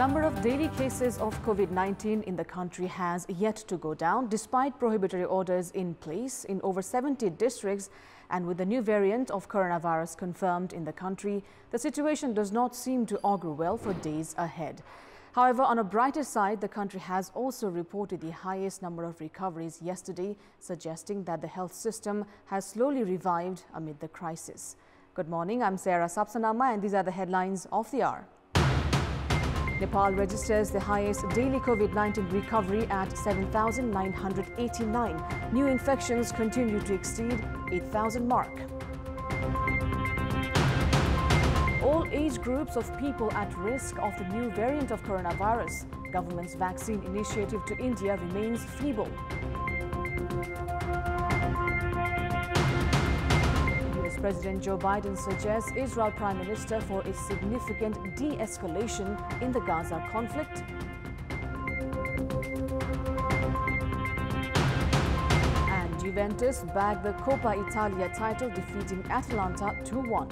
number of daily cases of COVID-19 in the country has yet to go down, despite prohibitory orders in place in over 70 districts. And with the new variant of coronavirus confirmed in the country, the situation does not seem to augur well for days ahead. However, on a brighter side, the country has also reported the highest number of recoveries yesterday, suggesting that the health system has slowly revived amid the crisis. Good morning, I'm Sarah Sapsanama, and these are the headlines of the hour. Nepal registers the highest daily COVID-19 recovery at 7,989. New infections continue to exceed 8,000 mark. All age groups of people at risk of the new variant of coronavirus. Government's vaccine initiative to India remains feeble. President Joe Biden suggests Israel Prime Minister for a significant de-escalation in the Gaza conflict. And Juventus bagged the Coppa Italia title, defeating Atalanta 2-1.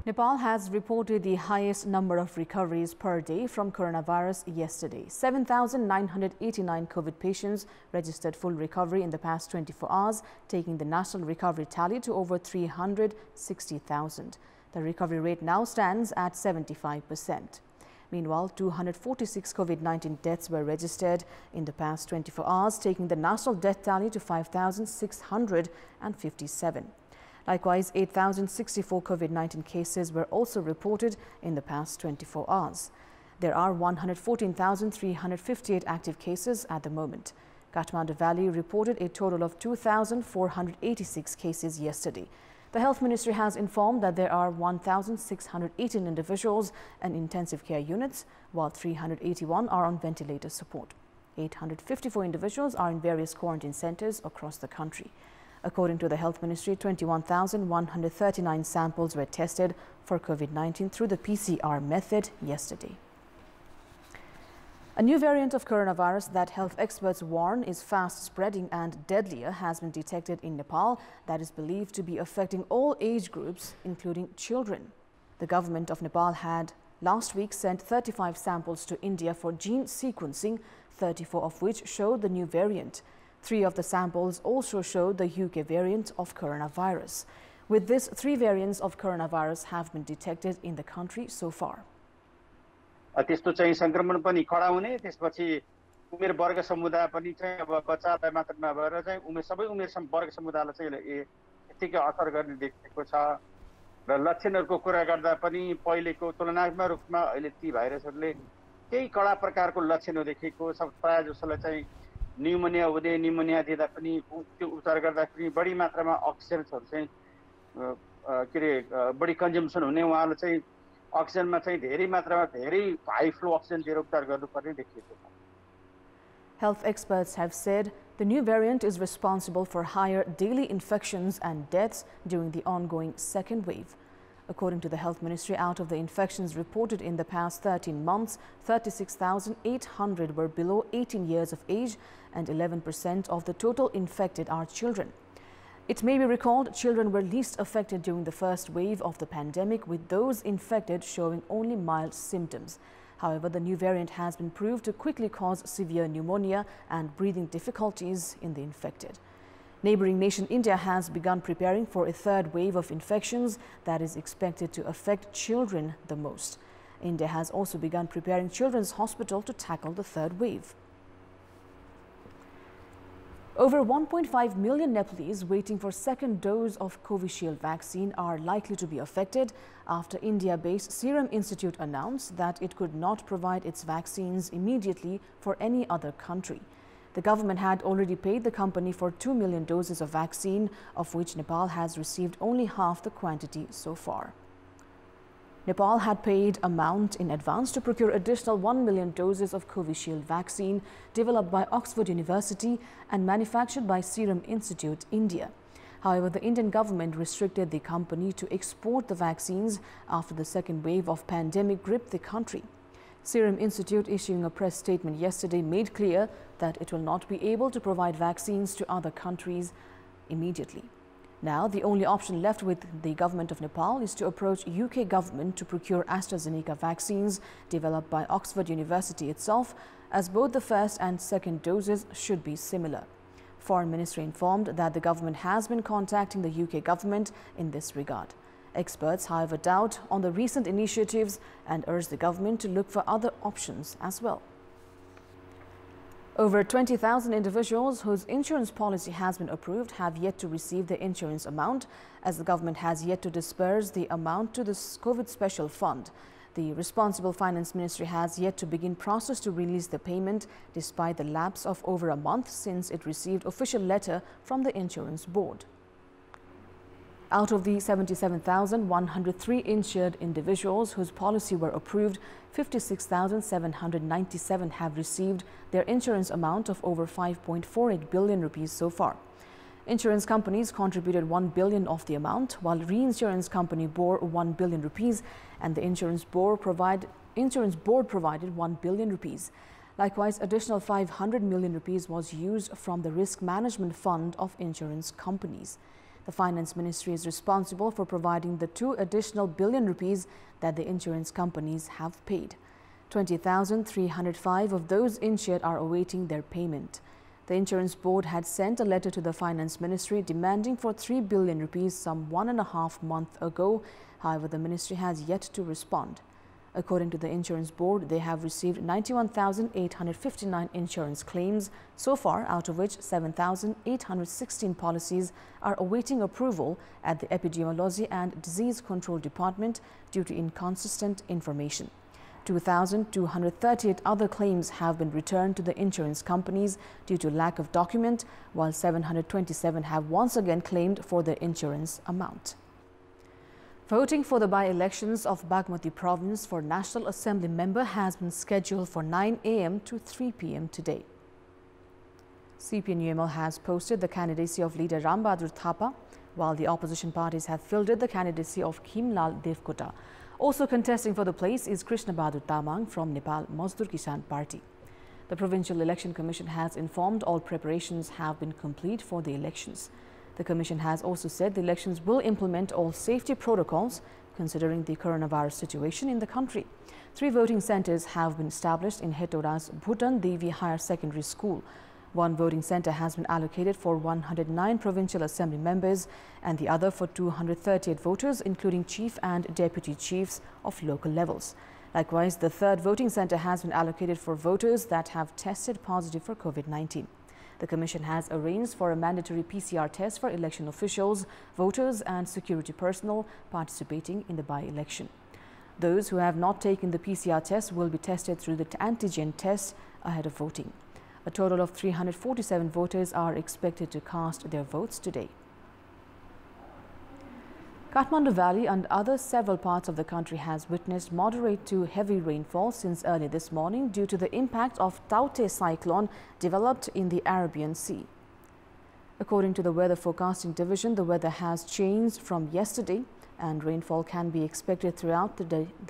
Nepal has reported the highest number of recoveries per day from coronavirus yesterday. 7,989 COVID patients registered full recovery in the past 24 hours, taking the national recovery tally to over 360,000. The recovery rate now stands at 75%. Meanwhile, 246 COVID-19 deaths were registered in the past 24 hours, taking the national death tally to 5,657. Likewise, 8,064 COVID-19 cases were also reported in the past 24 hours. There are 114,358 active cases at the moment. Kathmandu Valley reported a total of 2,486 cases yesterday. The Health Ministry has informed that there are 1,618 individuals in intensive care units, while 381 are on ventilator support. 854 individuals are in various quarantine centers across the country. According to the Health Ministry, 21,139 samples were tested for COVID-19 through the PCR method yesterday. A new variant of coronavirus that health experts warn is fast spreading and deadlier has been detected in Nepal that is believed to be affecting all age groups, including children. The government of Nepal had last week sent 35 samples to India for gene sequencing, 34 of which showed the new variant. 3 of the samples also showed the UK variant of coronavirus. With this, 3 variants of coronavirus have been detected in the country so far. त्यस्तो चाहिँ संक्रमण पनि खडा हुने त्यसपछि उमेर वर्ग समुदाय पनि चाहिँ अब बच्चालाई मात्र नभएर चाहिँ सबै उमेर वर्ग समुदायलाई चाहिँ यतिकै असर गर्ने देखिएको छ र लक्षणहरुको कुरा गर्दा पनि पहिलेको तुलनात्मक रूपमा अहिले ती भाइरसहरुले केही कडा प्रकारको लक्षणहरु देखेको छ प्राय जसोलाई चाहिँ न्युमोनिया हुँदै न्युमोनिया दिँदा पनि त्यो उपचार गर्दाखेरि बढी मात्रामा अक्सिजनहरु चाहिँ बढी कन्जम्सन हुने उहाँले चाहिँ अक्सिजनमा चाहिँ धेरै मात्रामा धेरै हाई फ्लो अक्सिजन दिएर उपचार गर्नुपर्ने देखिएको छ. Health experts have said the new variant is responsible for higher daily infections and deaths during the ongoing second wave. According to the Health Ministry, out of the infections reported in the past 13 months, 36,800 were below 18 years of age and 11% of the total infected are children. It may be recalled children were least affected during the first wave of the pandemic, with those infected showing only mild symptoms. However, the new variant has been proved to quickly cause severe pneumonia and breathing difficulties in the infected. Neighboring nation India has begun preparing for a third wave of infections that is expected to affect children the most. India has also begun preparing children's hospital to tackle the third wave. Over 1.5 million Nepalese waiting for second dose of Covishield vaccine are likely to be affected after India-based Serum Institute announced that it could not provide its vaccines immediately for any other country. The government had already paid the company for 2 million doses of vaccine, of which Nepal has received only half the quantity so far. Nepal had paid amount in advance to procure additional 1 million doses of Covishield vaccine developed by Oxford University and manufactured by Serum Institute, India. However, the Indian government restricted the company to export the vaccines after the second wave of pandemic gripped the country. Serum Institute, issuing a press statement yesterday, made clear that it will not be able to provide vaccines to other countries immediately. Now, the only option left with the government of Nepal is to approach UK government to procure AstraZeneca vaccines developed by Oxford University itself, as both the first and second doses should be similar. Foreign Ministry informed that the government has been contacting the UK government in this regard. Experts, however, doubt on the recent initiatives and urge the government to look for other options as well. Over 20,000 individuals whose insurance policy has been approved have yet to receive the insurance amount, as the government has yet to disperse the amount to the COVID Special Fund. The responsible Finance Ministry has yet to begin process to release the payment despite the lapse of over a month since it received official letter from the Insurance Board. Out of the 77,103 insured individuals whose policy were approved, 56,797 have received their insurance amount of over 5.48 billion rupees so far. Insurance companies contributed 1 billion of the amount, while reinsurance company bore 1 billion rupees and the Insurance Board provided 1 billion rupees. Likewise, additional 500 million rupees was used from the Risk Management Fund of insurance companies. The Finance Ministry is responsible for providing the 2 additional billion rupees that the insurance companies have paid. 20,305 of those insured are awaiting their payment. The Insurance Board had sent a letter to the Finance Ministry demanding for 3 billion rupees some 1.5 months ago. However, the ministry has yet to respond. According to the Insurance Board, they have received 91,859 insurance claims so far, out of which 7,816 policies are awaiting approval at the Epidemiology and Disease Control Department due to inconsistent information. 2,238 other claims have been returned to the insurance companies due to lack of document, while 727 have once again claimed for their insurance amount. Voting for the by-elections of Bagmati province for National Assembly member has been scheduled for 9 a.m. to 3 p.m. today. CPN-UML has posted the candidacy of leader Rambahadur Thapa, while the opposition parties have fielded the candidacy of Khimlal Devkota. Also contesting for the place is Krishna Bahadur Tamang from Nepal Mazdoor Kisan Party. The Provincial Election Commission has informed all preparations have been complete for the elections. The Commission has also said the elections will implement all safety protocols considering the coronavirus situation in the country. 3 voting centers have been established in Hetora's Bhutan Devi Higher Secondary School. 1 voting center has been allocated for 109 Provincial Assembly members and the other for 238 voters, including chief and deputy chiefs of local levels. Likewise, the 3rd voting center has been allocated for voters that have tested positive for COVID-19. The Commission has arranged for a mandatory PCR test for election officials, voters and security personnel participating in the by-election. Those who have not taken the PCR test will be tested through the antigen test ahead of voting. A total of 347 voters are expected to cast their votes today. Kathmandu Valley and other several parts of the country has witnessed moderate to heavy rainfall since early this morning due to the impact of Taute cyclone developed in the Arabian Sea. According to the Weather Forecasting Division, the weather has changed from yesterday and rainfall can be expected throughout the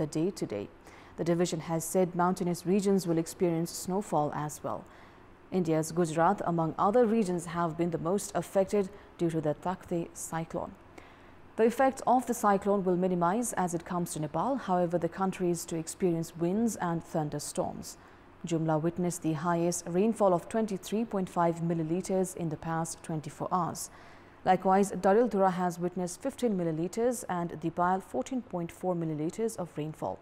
day today. The division has said mountainous regions will experience snowfall as well. India's Gujarat, among other regions, have been the most affected due to the Taukte cyclone. The effect of the cyclone will minimize as it comes to Nepal. However, the country is to experience winds and thunderstorms. Jumla witnessed the highest rainfall of 23.5 milliliters in the past 24 hours. Likewise, Dariltura has witnessed 15 milliliters and Dipal 14.4 milliliters of rainfall.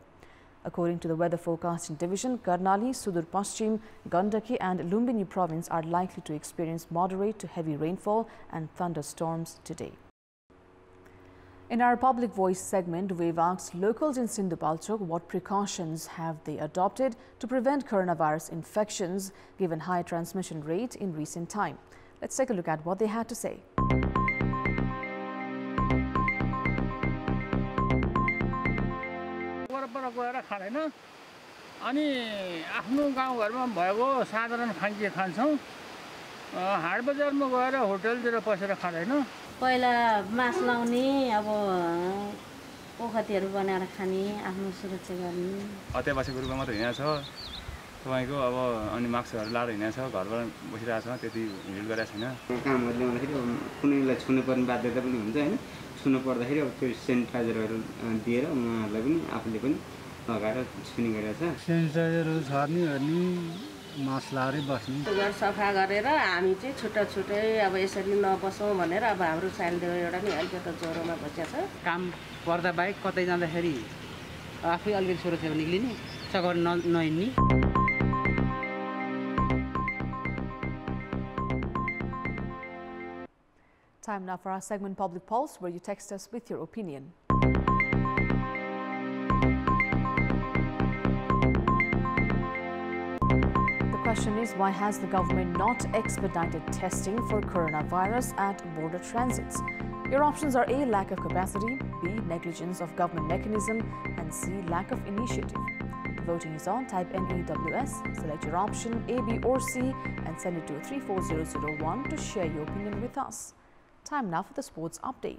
According to the Weather Forecasting Division, Karnali, Sudur Paschim, Gandaki and Lumbini province are likely to experience moderate to heavy rainfall and thunderstorms today. In our Public Voice segment, we've asked locals in Sindhupalchok what precautions have they adopted to prevent coronavirus infections given high transmission rate in recent time. Let's take a look at what they had to say. अनि आफ्नो गाउँघरमा भएको साधारण खाद्य खान्छौं हाट बजारमा गएर होटलतिर पसेर खादैन पहिला मास लाउने अब ओखतीहरु बनाएर खाने आफ्नो सुरक्षा गर्ने अत्यावश्यक रूपमा मात्र यहाँ छ तपाईँको अब अनि मास्कहरू लाएर हिँडेको छ घरबाट बसिरहेको छ त्यति हिँड गरेको छैन कामहरू ल्याउँदाखेरि कुनैलाई छुनुपर्ने बाध्यता पनि हुन्छ होइन छुनु पर्दाखेरि अब त्यो सेनिटाइजरहरू दिएर उहाँहरूलाई पनि आफूले पनि लगाएर छुने गरेको छ सेनिटाइजरहरू छर्ने हेर्ने मास्क लाएरै बस्ने घर सफा गरेर हामी चाहिँ छुट्टा छुट्टै अब यसरी नबसौँ भनेर अब हाम्रो साइलदेऊ एउटा नि अलिकति ज्वरोमा बसेको छ काम पर्दा बाहेक कतै जाँदाखेरि आफै अलिकति सुरक्षा निक्लिने चक्कर नहिँड्ने Time now for our segment Public Pulse, where you text us with your opinion. The question is, why has the government not expedited testing for coronavirus at border transits? Your options are A, lack of capacity, B, negligence of government mechanism, and C, lack of initiative. The voting is on. Type NEWS, select your option A, B or C and send it to 34001 to share your opinion with us. Time now for the sports update.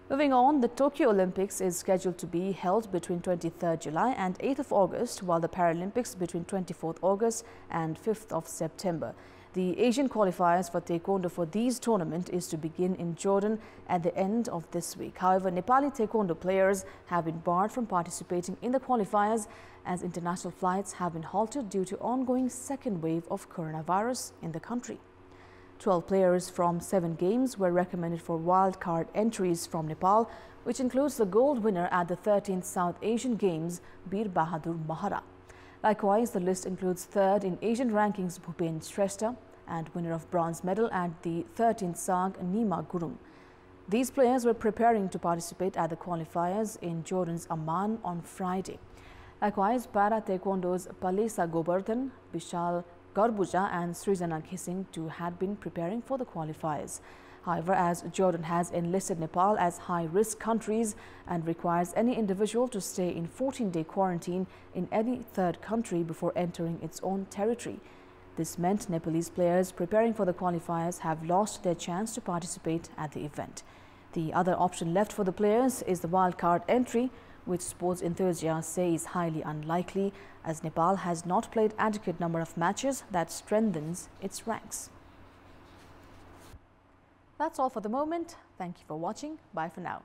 Moving on, the Tokyo Olympics is scheduled to be held between 23rd July and 8th of August, while the Paralympics between 24th August and 5th of September. The Asian qualifiers for Taekwondo for these tournaments is to begin in Jordan at the end of this week. However, Nepali Taekwondo players have been barred from participating in the qualifiers as international flights have been halted due to ongoing second wave of coronavirus in the country. 12 players from 7 games were recommended for wild-card entries from Nepal, which includes the gold winner at the 13th South Asian Games, Bir Bahadur Mahara. Likewise, the list includes third in Asian rankings Bhupen Shrestha and winner of bronze medal at the 13th SAG Nima Gurum. These players were preparing to participate at the qualifiers in Jordan's Amman on Friday. Likewise, Para Taekwondo's Palesa Gobardhan, Vishal Garbuja and Srijana Khising too had been preparing for the qualifiers. However, as Jordan has enlisted Nepal as high-risk countries and requires any individual to stay in 14-day quarantine in any third country before entering its own territory. This meant Nepalese players preparing for the qualifiers have lost their chance to participate at the event. The other option left for the players is the wildcard entry, which sports enthusiasts say is highly unlikely, as Nepal has not played adequate number of matches that strengthens its ranks. That's all for the moment. Thank you for watching. Bye for now.